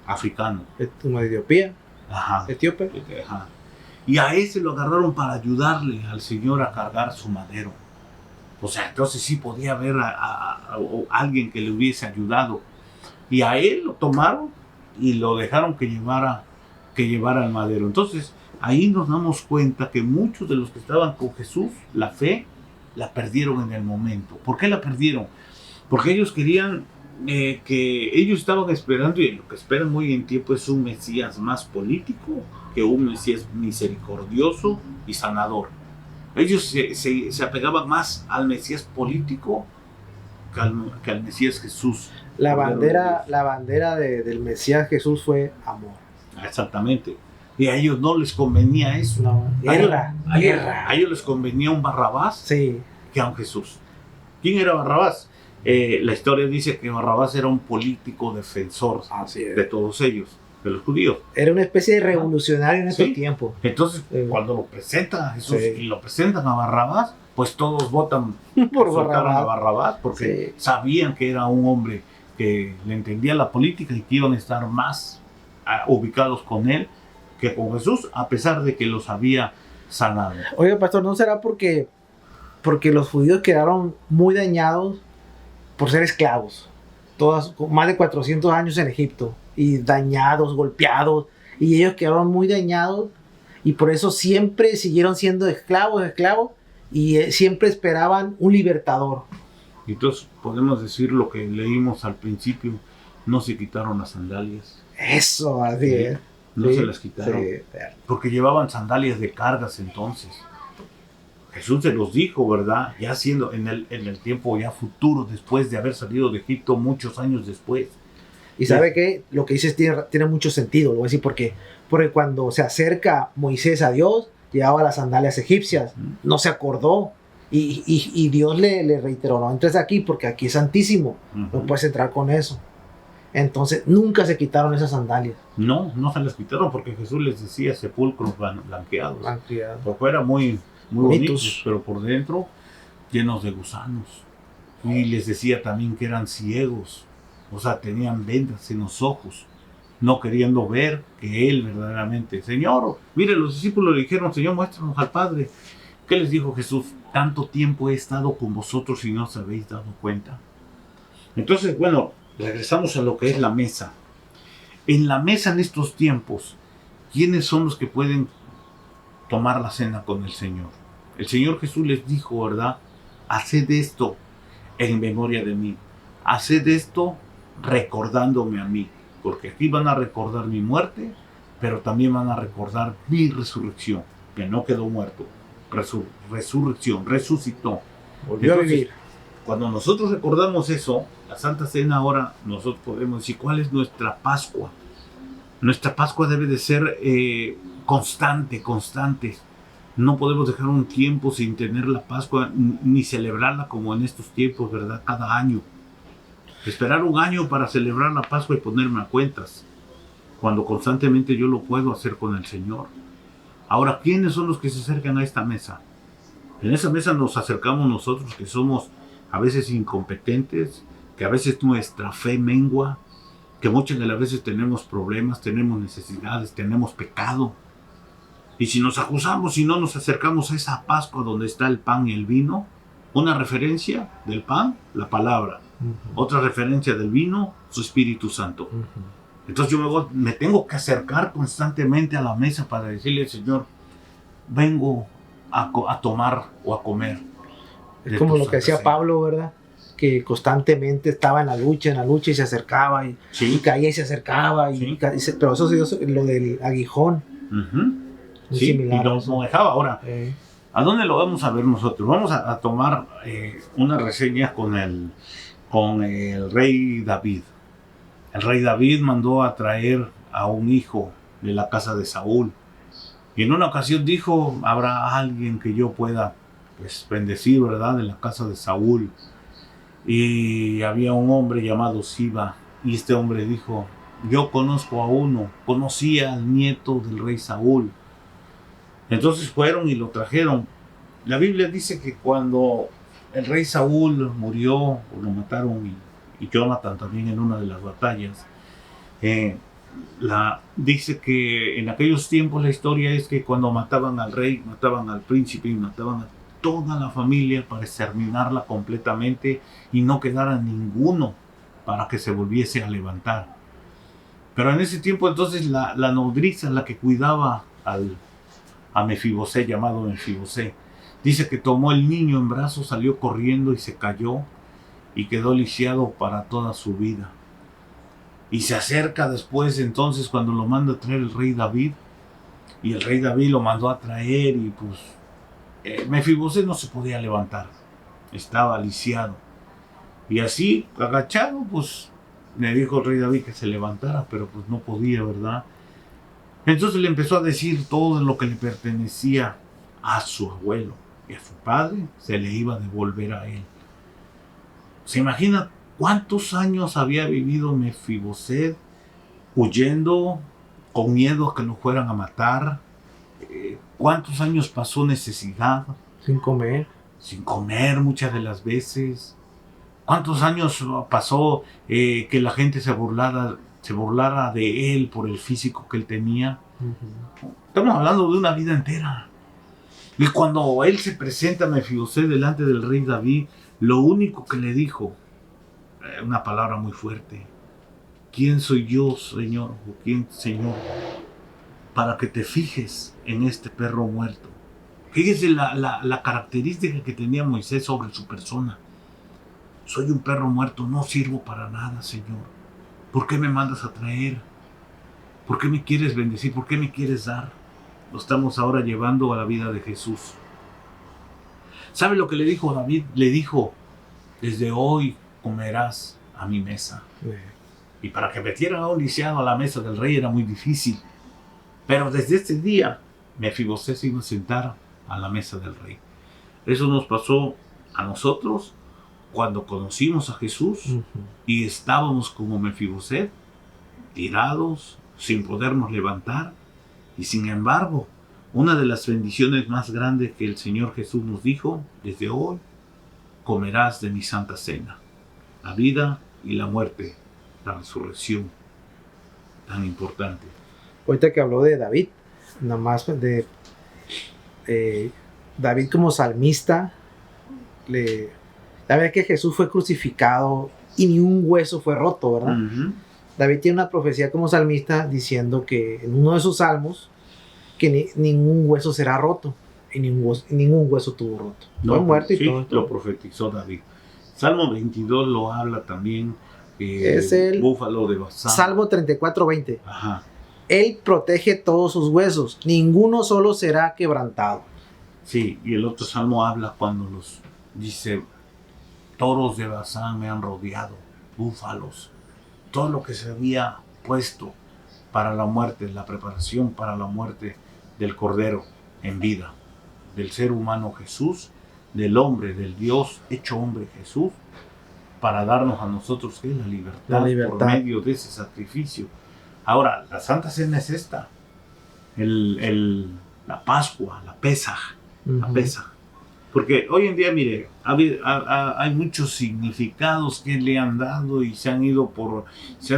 africano. ¿Como de Etiopía? Ajá. ¿Etíope? Ajá. Y a ese lo agarraron para ayudarle al Señor a cargar su madero. O sea, entonces sí podía haber a alguien que le hubiese ayudado. Y a él lo tomaron y lo dejaron que llevara el madero. Entonces, ahí nos damos cuenta que muchos de los que estaban con Jesús, la fe, la perdieron en el momento. ¿Por qué la perdieron? Porque ellos querían que ellos estaban esperando, y lo que esperan hoy en tiempo es un Mesías más político que un Mesías misericordioso y sanador. Ellos se apegaban más al Mesías político que al Mesías Jesús. La bandera del Mesías Jesús fue amor. Exactamente. Y a ellos no les convenía eso. No, guerra. A ellos les convenía un Barrabás, sí, que a un Jesús. ¿Quién era Barrabás? La historia dice que Barrabás era un político defensor de todos ellos, de los judíos. Era una especie de revolucionario en estos tiempos. Entonces, cuando lo presentan a Jesús y lo presentan a Barrabás, pues todos votan por a Barrabás, porque sabían que era un hombre que le entendía la política y que iban a estar más ubicados con él que con Jesús, a pesar de que los había sanado. Oiga, pastor, ¿no será porque los judíos quedaron muy dañados por ser esclavos? Más de 400 años en Egipto, y dañados, golpeados, y ellos quedaron muy dañados, y por eso siempre siguieron siendo esclavos, y siempre esperaban un libertador. Entonces podemos decir lo que leímos al principio: no se quitaron las sandalias. Eso, así es. No se las quitaron, porque llevaban sandalias de cargas. Entonces Jesús se los dijo, ¿verdad? Ya siendo en el tiempo ya futuro, después de haber salido de Egipto, muchos años después. Y sabe que lo que dices tiene mucho sentido, lo voy a decir porque cuando se acerca Moisés a Dios, llevaba las sandalias egipcias, no se acordó, y Dios le reiteró: no entres aquí porque aquí es santísimo, no puedes entrar con eso. Entonces nunca se quitaron esas sandalias. No se las quitaron, porque Jesús les decía sepulcros blanqueados. Por fuera muy bonitos, pero por dentro llenos de gusanos. Y les decía también que eran ciegos, o sea, tenían vendas en los ojos, no queriendo ver que Él verdaderamente. Señor, mire, los discípulos le dijeron: Señor, muéstranos al Padre. ¿Qué les dijo Jesús? Tanto tiempo he estado con vosotros y no os habéis dado cuenta. Entonces, bueno, regresamos a lo que es la mesa. En la mesa en estos tiempos, ¿quiénes son los que pueden tomar la cena con el Señor? El Señor Jesús les dijo, ¿verdad? Haced esto en memoria de mí. Haced esto recordándome a mí. Porque aquí van a recordar mi muerte, pero también van a recordar mi resurrección, que no quedó muerto. Resurrección, resucitó. Volvió a vivir. Cuando nosotros recordamos eso, la Santa Cena, ahora nosotros podemos decir cuál es nuestra Pascua. Nuestra Pascua debe de ser constante. No podemos dejar un tiempo sin tener la Pascua, ni celebrarla como en estos tiempos, ¿verdad? Cada año. Esperar un año para celebrar la Pascua y ponerme a cuentas, cuando constantemente yo lo puedo hacer con el Señor. Ahora, ¿quiénes son los que se acercan a esta mesa? En esa mesa nos acercamos nosotros, que somos a veces incompetentes, que a veces nuestra fe mengua, que muchas de las veces tenemos problemas, tenemos necesidades, tenemos pecado. Y si nos acusamos y no nos acercamos a esa Pascua donde está el pan y el vino, una referencia del pan, la palabra. Otra referencia del vino, su Espíritu Santo. Entonces yo me tengo que acercar constantemente a la mesa para decirle: Señor, vengo a tomar o a comer. Es como lo que hacía Pablo, ¿verdad? Que constantemente estaba en la lucha y se acercaba y caía y se acercaba. Pero eso es lo del aguijón. Similar, y no dejaba. Ahora, ¿a dónde lo vamos a ver nosotros? Vamos a tomar una reseña con el rey David. El rey David mandó a traer a un hijo de la casa de Saúl. Y en una ocasión dijo: habrá alguien que yo pueda bendecir, ¿verdad?, de la casa de Saúl. Y había un hombre llamado Siba. Y este hombre dijo: yo conozco a uno, conocía al nieto del rey Saúl. Entonces fueron y lo trajeron. La Biblia dice que cuando el rey Saúl murió, o lo mataron, y Jonathan también en una de las batallas, dice que en aquellos tiempos la historia es que cuando mataban al rey, mataban al príncipe y mataban a toda la familia para exterminarla completamente y no quedara ninguno para que se volviese a levantar. Pero en ese tiempo entonces la nodriza, la que cuidaba a Mefibosé, llamado Mefibosé, dice que tomó el niño en brazos, salió corriendo y se cayó y quedó lisiado para toda su vida. Y se acerca después, entonces, cuando lo manda a traer el rey David, y el rey David lo mandó a traer, y pues Mefibosé no se podía levantar, estaba lisiado. Y así, agachado, pues le dijo el rey David que se levantara, pero pues no podía, ¿verdad? Entonces le empezó a decir todo lo que le pertenecía a su abuelo, y a su padre se le iba a devolver a él. ¿Se imagina cuántos años había vivido Mefiboset huyendo, con miedo a que lo fueran a matar? ¿Cuántos años pasó necesidad? Sin comer. Sin comer muchas de las veces. ¿Cuántos años pasó que la gente se burlara de él por el físico que él tenía? Estamos hablando de una vida entera. Y cuando él se presenta a Mefiboset delante del rey David, lo único que le dijo, una palabra muy fuerte: ¿quién soy yo, Señor? ¿O quién, Señor, para que te fijes en este perro muerto? Fíjese la característica que tenía Moisés sobre su persona. Soy un perro muerto, no sirvo para nada, Señor. ¿Por qué me mandas a traer? ¿Por qué me quieres bendecir? ¿Por qué me quieres dar? Lo estamos ahora llevando a la vida de Jesús. ¿Sabe lo que le dijo David? Le dijo: desde hoy comerás a mi mesa. Y para que metieran a un lisiado a la mesa del rey era muy difícil. Pero desde este día, Mefibosé se iba a sentar a la mesa del rey. Eso nos pasó a nosotros cuando conocimos a Jesús y estábamos como Mefibosé, tirados, sin podernos levantar. Y sin embargo, una de las bendiciones más grandes que el Señor Jesús nos dijo: desde hoy comerás de mi santa cena. La vida y la muerte, la resurrección, tan importante. Ahorita que habló de David, nada más de David como salmista, la vez que Jesús fue crucificado y ni un hueso fue roto, ¿verdad? David tiene una profecía como salmista diciendo que en uno de sus salmos que ningún hueso será roto y ningún hueso tuvo roto. No, fue muerto y sí, todo. Lo profetizó David. Salmo 22 lo habla también. Es el búfalo de Basán. Salmo 34:20. Ajá. Él protege todos sus huesos, ninguno solo será quebrantado. Sí, y el otro salmo habla cuando dice: toros de Basán me han rodeado, búfalos. Todo lo que se había puesto para la muerte, la preparación para la muerte del Cordero en vida, del ser humano Jesús, del hombre, del Dios hecho hombre Jesús, para darnos a nosotros la libertad por medio de ese sacrificio. Ahora, la Santa Cena es esta, la Pascua, la Pesaj, la Pesaj. Porque hoy en día, mire, hay muchos significados que le han dado y se han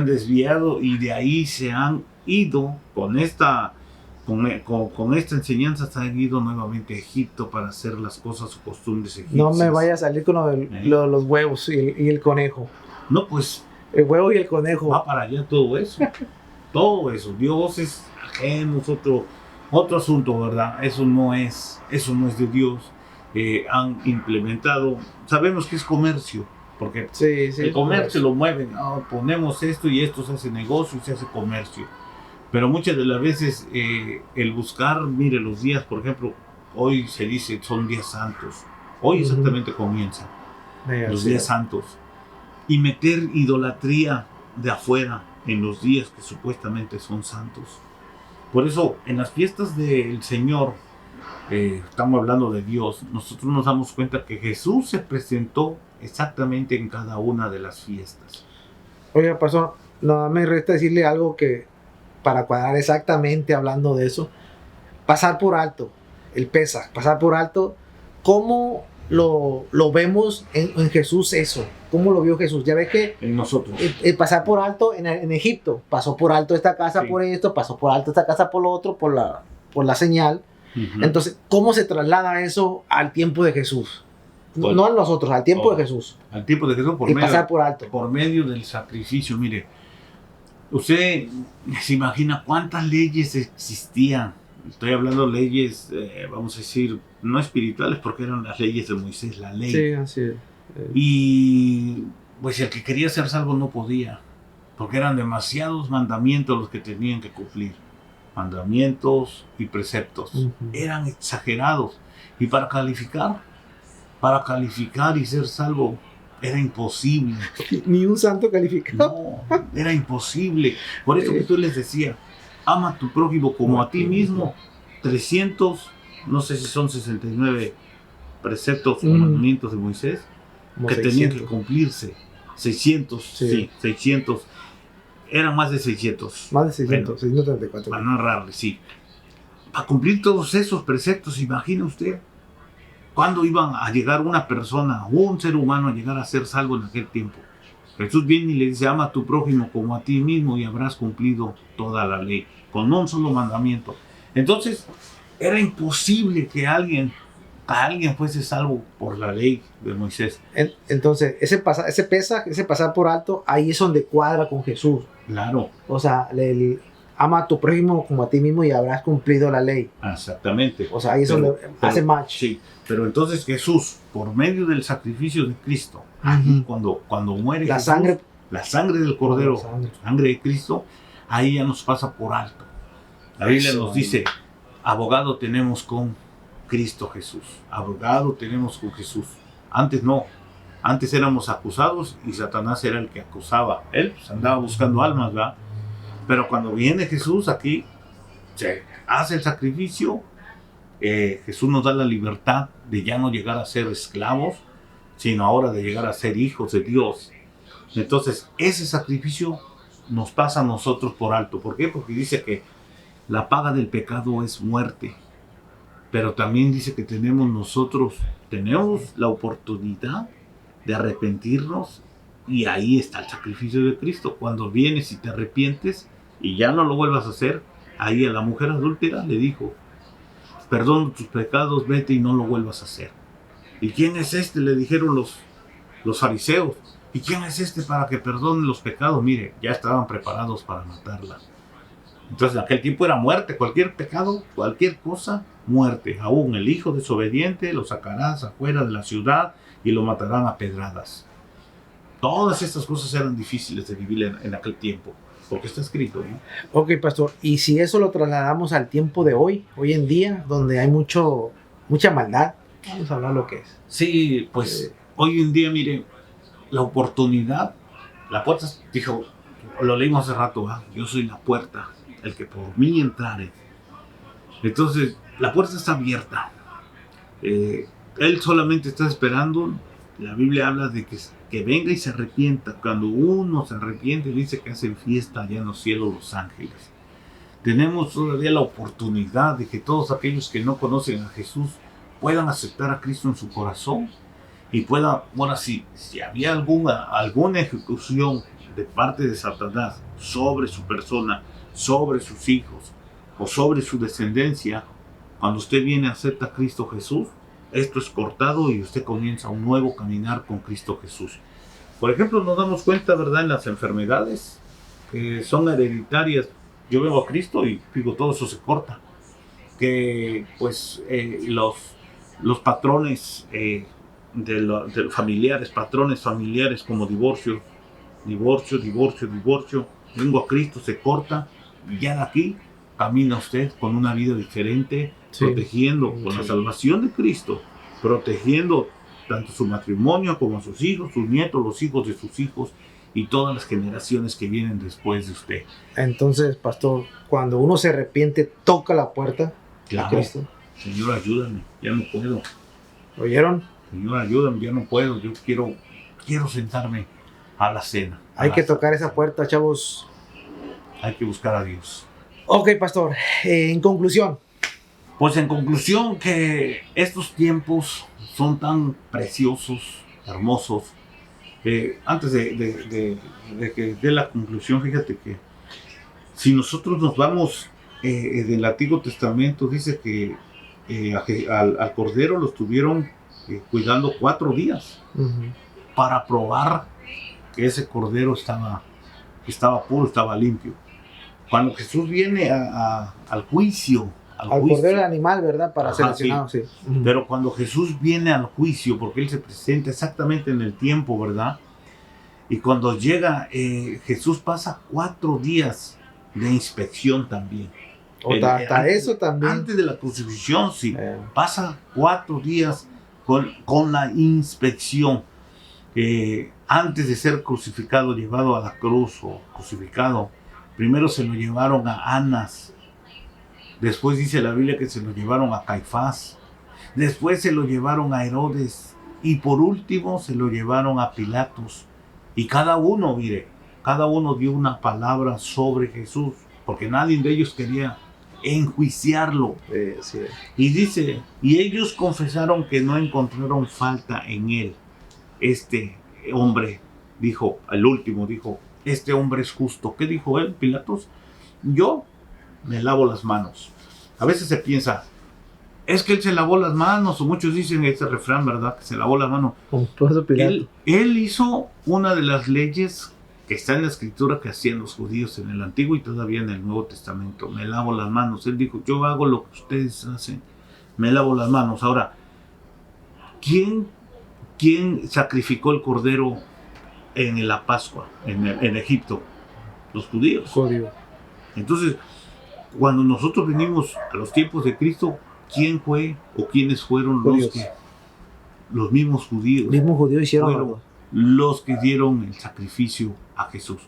desviado, y de ahí se han ido con esta enseñanza, se han ido nuevamente a Egipto para hacer las cosas o costumbres egipcias. No me vaya a salir con los huevos y el conejo. No, pues el huevo y el conejo. Va para allá todo eso. Todo eso. Dios es ajeno, es otro asunto, ¿verdad? Eso no es de Dios. Han implementado, sabemos que es comercio, porque el comercio lo mueven, ponemos esto y esto, se hace negocio y se hace comercio, pero muchas de las veces el buscar, mire, los días, por ejemplo, hoy se dice son días santos, hoy exactamente comienzan los días santos, y meter idolatría de afuera en los días que supuestamente son santos. Por eso en las fiestas del Señor, estamos hablando de Dios, nosotros nos damos cuenta que Jesús se presentó exactamente en cada una de las fiestas. Oiga, pastor, no me resta decirle algo que, para cuadrar exactamente hablando de eso, pasar por alto el Pesaj, pasar por alto, ¿cómo lo vemos en Jesús eso? ¿Cómo lo vio Jesús? Ya ves que en nosotros. Pasar por alto en Egipto, pasó por alto esta casa por esto, pasó por alto esta casa por lo otro, por la señal. Entonces, ¿cómo se traslada eso al tiempo de Jesús? Bueno, no a nosotros, al tiempo de Jesús. Al tiempo de Jesús, pasar por alto. Por medio del sacrificio. Mire, usted se imagina cuántas leyes existían. Estoy hablando de leyes, vamos a decir, no espirituales, porque eran las leyes de Moisés, la ley. Sí, así es. Y pues el que quería ser salvo no podía, porque eran demasiados mandamientos los que tenían que cumplir. Mandamientos y preceptos. Eran exagerados. Y para calificar y ser salvo, era imposible. Ni un santo calificado. No, era imposible. Por eso que tú les decía, ama a tu prójimo como a ti mismo. 300, no sé si son 69 preceptos o mandamientos de Moisés, que 600. Tenían que cumplirse. 600, sí, 600. Eran más de 600. Más de 600, bueno, 634. Para no errarle, sí. Para cumplir todos esos preceptos, imagine usted, ¿cuándo iban a llegar una persona, un ser humano, a llegar a ser salvo en aquel tiempo? Jesús viene y le dice, ama a tu prójimo como a ti mismo y habrás cumplido toda la ley, con un solo mandamiento. Entonces, era imposible que alguien fuese salvo por la ley de Moisés. Entonces, ese pasar por alto, ahí es donde cuadra con Jesús. Claro. O sea, ama a tu prójimo como a ti mismo y habrás cumplido la ley. Exactamente. O sea, ahí es donde hace match. Sí, pero entonces Jesús, por medio del sacrificio de Cristo, cuando muere la Jesús, la sangre del Cordero, la sangre de Cristo, ahí ya nos pasa por alto. La Biblia nos dice, abogado tenemos con Cristo Jesús. Abogado tenemos con Jesús. Antes no. Antes éramos acusados y Satanás era el que acusaba. Él pues, andaba buscando almas, ¿verdad? Pero cuando viene Jesús aquí, se hace el sacrificio. Jesús nos da la libertad de ya no llegar a ser esclavos, sino ahora de llegar a ser hijos de Dios. Entonces, ese sacrificio nos pasa a nosotros por alto. ¿Por qué? Porque dice que la paga del pecado es muerte. Pero también dice que tenemos la oportunidad de arrepentirnos, y ahí está el sacrificio de Cristo. Cuando vienes y te arrepientes y ya no lo vuelvas a hacer, ahí a la mujer adúltera le dijo, perdón tus pecados, vete y no lo vuelvas a hacer. ¿Y quién es este?, le dijeron los fariseos. ¿Y quién es este para que perdone los pecados? Mire, ya estaban preparados para matarla. Entonces en aquel tiempo era muerte, cualquier pecado, cualquier cosa, muerte. Aún el hijo desobediente lo sacarás afuera de la ciudad y lo matarán a pedradas. Todas estas cosas eran difíciles de vivir en aquel tiempo, porque está escrito, ¿no? Ok, pastor, y si eso lo trasladamos al tiempo de hoy en día, donde hay mucha maldad, vamos a hablar lo que es. Sí, pues hoy en día, mire, la oportunidad, la puerta, dijo, lo leímos hace rato, ¿verdad? Yo soy la puerta, el que por mí entrare. Entonces, la puerta está abierta. Él solamente está esperando. La Biblia habla de que venga y se arrepienta. Cuando uno se arrepiente, dice que hacen fiesta allá en los cielos los ángeles. Tenemos todavía la oportunidad de que todos aquellos que no conocen a Jesús puedan aceptar a Cristo en su corazón y puedan, bueno, si había alguna ejecución de parte de Satanás sobre su persona, sobre sus hijos o sobre su descendencia, cuando usted viene y acepta a Cristo Jesús, esto es cortado y usted comienza un nuevo caminar con Cristo Jesús. Por ejemplo, nos damos cuenta, ¿verdad?, en las enfermedades que son hereditarias. Yo vengo a Cristo y digo, todo eso se corta. Que pues los patrones de los familiares, patrones familiares como divorcio, vengo a Cristo, se corta, y ya de aquí camina usted con una vida diferente, sí, protegiendo con la salvación de Cristo, protegiendo tanto su matrimonio como a sus hijos, sus nietos, los hijos de sus hijos y todas las generaciones que vienen después de usted. Entonces, pastor, cuando uno se arrepiente, toca la puerta, claro, a Cristo. Señor, ayúdame, ya no puedo. ¿Oyeron? Señor, ayúdame, ya no puedo, yo quiero sentarme a la cena. Hay que tocar esa puerta, chavos. Hay que buscar a Dios. Ok, pastor, en conclusión. Pues en conclusión, que estos tiempos son tan preciosos, hermosos. Antes de que dé la conclusión, fíjate que si nosotros nos vamos del Antiguo Testamento, dice que al Cordero lo estuvieron cuidando 4 días para probar que ese Cordero estaba puro, estaba limpio. Cuando Jesús viene al juicio al juicio. cordero del animal, ¿verdad? Para Ajá, seleccionado, sí. Pero cuando Jesús viene al juicio, porque Él se presenta exactamente en el tiempo, ¿verdad? Y cuando llega, Jesús pasa 4 días de inspección también. Hasta eso también. Antes de la crucifixión, sí. Pasa 4 días con la inspección. Antes de ser crucificado, llevado a la cruz o crucificado, primero se lo llevaron a Anás. Después dice la Biblia que se lo llevaron a Caifás. Después se lo llevaron a Herodes. Y por último se lo llevaron a Pilatos. Y cada uno dio una palabra sobre Jesús. Porque nadie de ellos quería enjuiciarlo. Sí. Y dice, y ellos confesaron que no encontraron falta en él. Este hombre dijo, el último dijo, este hombre es justo. ¿Qué dijo él, Pilatos? Yo me lavo las manos. A veces se piensa, es que él se lavó las manos, o muchos dicen este refrán, ¿verdad? Que se lavó las manos. Él hizo una de las leyes que está en la escritura que hacían los judíos en el Antiguo y todavía en el Nuevo Testamento. Me lavo las manos. Él dijo, yo hago lo que ustedes hacen. Me lavo las manos. Ahora, ¿quién sacrificó el cordero en la Pascua, en Egipto? Los judíos. Entonces, cuando nosotros venimos a los tiempos de Cristo, ¿quién fue o quiénes fueron los mismos judíos? Los mismos judíos hicieron los que dieron el sacrificio a Jesús.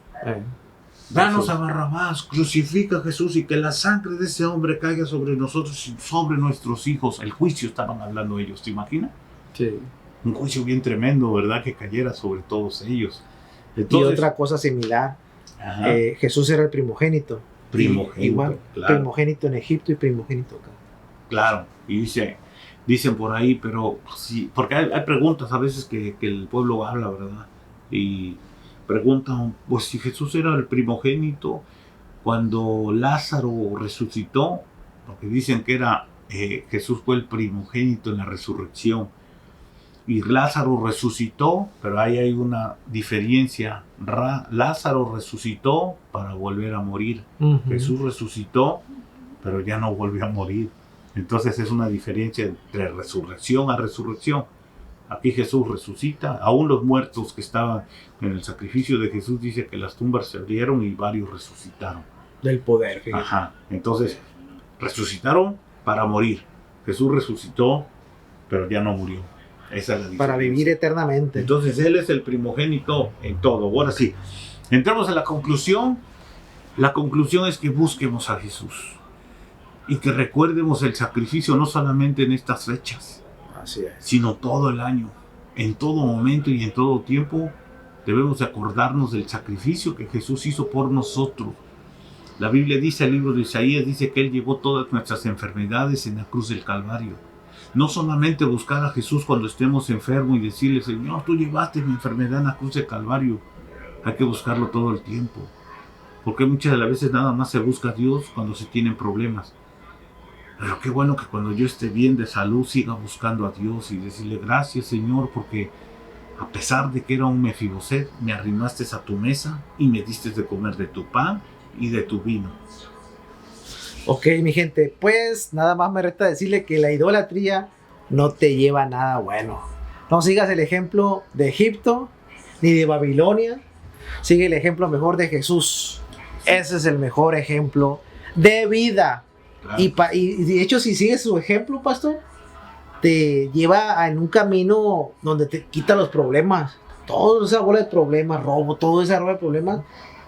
Danos a Barrabás, crucifica a Jesús y que la sangre de ese hombre caiga sobre nosotros y sobre nuestros hijos. El juicio estaban hablando ellos, ¿te imaginas? Sí. Un juicio bien tremendo, ¿verdad? Que cayera sobre todos ellos. Entonces, y otra cosa similar, Jesús era el primogénito. Igual, claro. Primogénito en Egipto y primogénito acá. Claro, y dicen por ahí, pero sí, porque hay preguntas a veces que el pueblo habla, ¿verdad? Y preguntan, pues si Jesús era el primogénito cuando Lázaro resucitó, porque dicen que Jesús fue el primogénito en la resurrección. Y Lázaro resucitó, pero ahí hay una diferencia. Lázaro resucitó para volver a morir. Jesús resucitó, pero ya no volvió a morir. Entonces es una diferencia entre resurrección a resurrección. Aquí Jesús resucita. Aún los muertos que estaban en el sacrificio de Jesús, dice que las tumbas se abrieron y varios resucitaron. Del poder. Fíjate. Ajá. Entonces, resucitaron para morir. Jesús resucitó, pero ya no murió. Esa es la diferencia. Para vivir eternamente. Entonces Él es el primogénito en todo. Ahora sí, entramos a la conclusión. La conclusión es que busquemos a Jesús y que recuerdemos el sacrificio no solamente en estas fechas, así es, sino todo el año, en todo momento y en todo tiempo. Debemos acordarnos del sacrificio que Jesús hizo por nosotros. La Biblia dice, el libro de Isaías dice que Él llevó todas nuestras enfermedades en la cruz del Calvario. No solamente buscar a Jesús cuando estemos enfermos y decirle, Señor, tú llevaste mi enfermedad en la cruz del Calvario. Hay que buscarlo todo el tiempo. Porque muchas de las veces nada más se busca a Dios cuando se tienen problemas. Pero qué bueno que cuando yo esté bien de salud siga buscando a Dios y decirle, gracias Señor, porque a pesar de que era un Mefiboset, me arrimaste a tu mesa y me diste de comer de tu pan y de tu vino. Ok, mi gente, pues nada más me resta decirle que la idolatría no te lleva a nada bueno. No sigas el ejemplo de Egipto ni de Babilonia. Sigue el ejemplo mejor de Jesús. Ese es el mejor ejemplo de vida. Claro. Y de hecho, si sigues su ejemplo, pastor, te lleva en un camino donde te quita los problemas. Toda esa bola de problemas, robo, todo ese bola de problemas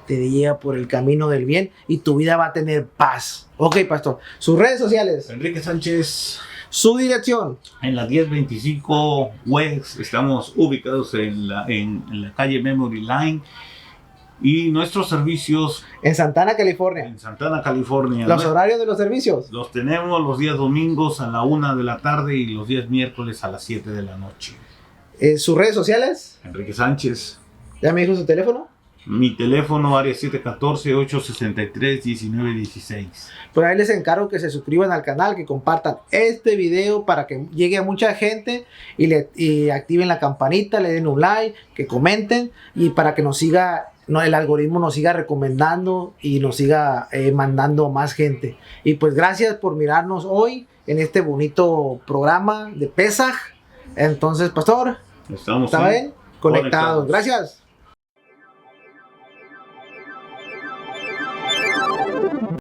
te lleva por el camino del bien y tu vida va a tener paz. Ok, pastor. Sus redes sociales. Enrique Sánchez. Su dirección. En la 1025 West. Estamos ubicados en la calle Memory Line. Y nuestros servicios. En Santana, California. En Santana, California. ¿Los horarios de los servicios? Los tenemos los días domingos a la 1 de la tarde y los días miércoles a las 7 de la noche. ¿Sus redes sociales? Enrique Sánchez. ¿Ya me dijo su teléfono? Mi teléfono, área 714-863-1916. Por ahí les encargo que se suscriban al canal, que compartan este video para que llegue a mucha gente y activen la campanita, le den un like, que comenten y para que nos siga el algoritmo nos siga recomendando y nos siga mandando más gente. Y pues gracias por mirarnos hoy en este bonito programa de Pesaj. Entonces, pastor, Estamos ¿está bien? Conectados. Gracias.